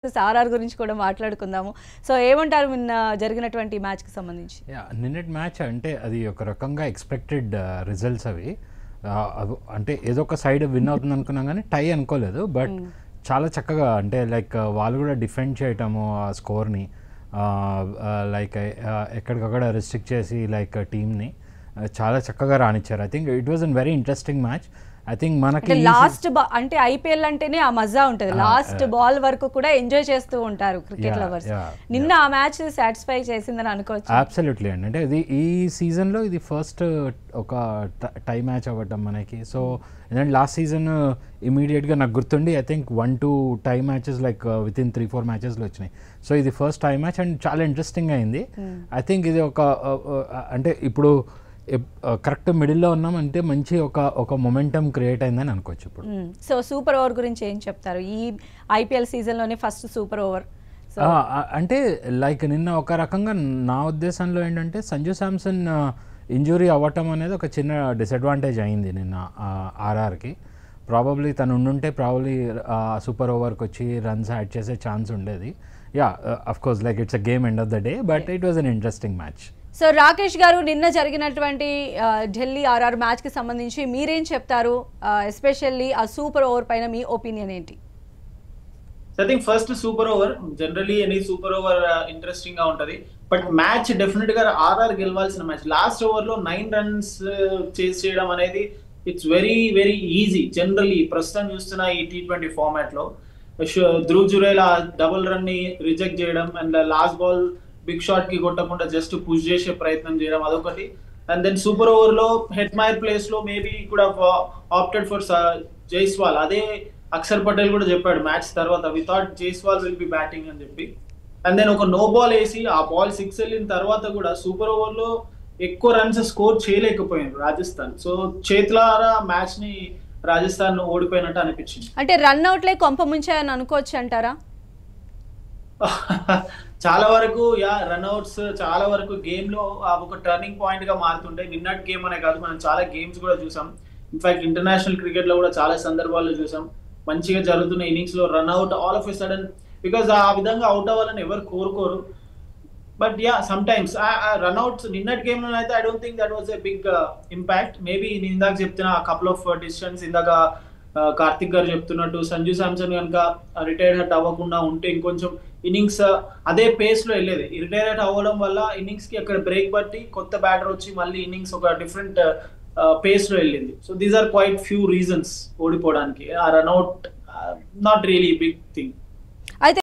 RR గురించి కూడా మాట్లాడుకుందాము. సో ఏమంటారు నిన్న జరిగినటువంటి మ్యాచ్కి సంబంధించి? నిన్నటి మ్యాచ్ అంటే అది ఒక రకంగా ఎక్స్పెక్టెడ్ రిజల్ట్స్ అవి. అంటే ఏదో ఒక సైడ్ విన్ అవుతుంది అనుకున్నాం కానీ టై అనుకోలేదు. బట్ చాలా చక్కగా అంటే లైక్ వాళ్ళు కూడా డిఫెండ్ చేయటము ఆ స్కోర్ని లైక్ ఎక్కడికక్కడ రెస్ట్రిక్ట్ చేసి లైక్ టీమ్ని చాలా చక్కగా రానిచ్చారు. I think it was an very interesting match. I think మనకి లాస్ట్ అంటే ఐపీఎల్ అంటేనే ఆ మజా ఉంటుంది, లాస్ట్ బాల్ వరకు కూడా ఎంజాయ్ చేస్తూ ఉంటారు క్రికెట్ లవర్స్. నిన్న ఆ మ్యాచ్ సాటిస్ఫై చేసిందని అనుకోవచ్చు. అబ్సల్యూట్లీ అండి. అంటే ఇది ఈ సీజన్లో ఇది ఫస్ట్ ఒక టై మ్యాచ్ అవ్వటం మనకి. సో ఎందుకంటే లాస్ట్ సీజన్ ఇమీడియట్గా నాకు గుర్తుండి I think 1-2 tie matches like with in 3-4 మ్యాచెస్లో వచ్చినాయి. సో ఇది ఫస్ట్ టై మ్యాచ్ అండ్ చాలా ఇంట్రెస్టింగ్ అయింది. ఐ థింక్ ఇది ఒక అంటే ఇప్పుడు కరెక్ట్ మిడిల్లో ఉన్నాం అంటే మంచి ఒక మొమెంటం క్రియేట్ అయిందని అనుకోవచ్చు ఇప్పుడు. సో సూపర్ ఓవర్ గురించి ఏం చెప్తారు? ఈ ఐపీఎల్ సీజన్లోనే ఫస్ట్ సూపర్ ఓవర్ అంటే లైక్ నిన్న ఒక రకంగా నా ఉద్దేశంలో ఏంటంటే సంజు శాంసన్ ఇంజురీ అవ్వటం అనేది ఒక చిన్న డిసడ్వాంటేజ్ అయింది నిన్న ఆర్ఆర్కి. ప్రాబబ్లీ తను ఉండుంటే ప్రాబబ్లీ సూపర్ ఓవర్కి వచ్చి రన్స్ యాడ్ చేసే ఛాన్స్ ఉండేది. Of course like it's a game end of the day, but it was an interesting match. So Rakesh గారు, నిన్న జరిగినటువంటి ఢిల్లీ ఆర్ఆర్ మ్యాచ్కి సంబంధించి మీరేం చెప్తారు? ఎస్పెషల్లీ ఆ సూపర్ ఓవర్ పైన మీ ఒపీనియన్ ఏంటి? I think first super over generally any super over interesting గా ఉంటది. బట్ మ్యాచ్ డెఫినెట్ గా ఆర్ఆర్ గెలవాల్సిన మ్యాచ్. లాస్ట్ ఓవర్ లో 9 runs చేస్ చేయడం అనేది it's very very easy. Generally ప్రస్తుతం చూస్తున్న ఈ T20 ఫార్మాట్ లో ధ్రువ్ జురేల్ డబుల్ రన్ ని రిజెక్ట్ చేయడం and last ball big shot కి కొట్టకుండా జస్ట్ పుష్ చేసే ప్రయత్నం చేయడం అదొకటి. అండ్ దెన్ సూపర్ ఓవర్ లో హెడ్ మైర్ ప్లేస్ లో మేబీ కూడా ఆప్టెడ్ ఫర్ జైస్వాల్. అదే అక్షర్ పటేల్ కూడా చెప్పాడు మ్యాచ్ తర్వాత, we thought Jaiswal will be batting అని చెప్పి. అండ్ దెన్ ఒక నో బాల్ వేసి ఆ బాల్ 6 వెళ్ళిన తర్వాత కూడా సూపర్ ఓవర్ లో ఎక్కువ రన్స్ స్కోర్ చేయలేకపోయారు రాజస్థాన్. సో చేతులారా మ్యాచ్ ని రాజస్థాన్ ఓడిపోయినట్టు అనిపించింది. అంటే రన్అట్లే కొంప ముంచాయని అనుకోవచ్చు అంటారా? చాలా వరకు రన్అట్స్ చాలా వరకు గేమ్ లో ఒక టర్నింగ్ పాయింట్ గా మారుతుంటాయి. నిన్నటి గేమ్ అనే కాదు, మనం చాలా గేమ్స్ కూడా చూసాం. ఇన్ఫాక్ట్ ఇంటర్నేషనల్ క్రికెట్ లో కూడా చాలా సందర్భాల్లో చూసాం. మంచిగా జరుగుతున్న ఇన్నింగ్స్ లో run out all of a sudden, because ఆ విధంగా అవుట్ అవ్వాలని ఎవరు కోరుకోరు. బట్ సమ్ టైమ్స్ రన్అట్స్ నిన్నటి గేమ్ లో అయితే I don't think that was a big impact. Maybe నేను ఇందాక చెప్తున్న కపుల్ ఆఫ్ డిసిషన్స్, ఇందాక కార్తిక్ గారు చెప్తున్నట్టు సంజు శాంసన్ కనుక రిటైర్డ్ అవ్వకుండా ఉంటే ఇంకొంచెం ఇన్నింగ్స్ అదే పేస్ లో వెళ్ళేది. రిటైర్డ్ అవ్వడం వల్ల ఇన్నింగ్స్ కి అక్కడ బ్రేక్ బట్టి కొత్త బ్యాటర్ వచ్చి మళ్ళీ ఇన్నింగ్స్ ఒక డిఫరెంట్ పేస్ లో వెళ్ళింది. So these are quite few reasons ఓడిపోవడానికి. ఆ run out not really big thing.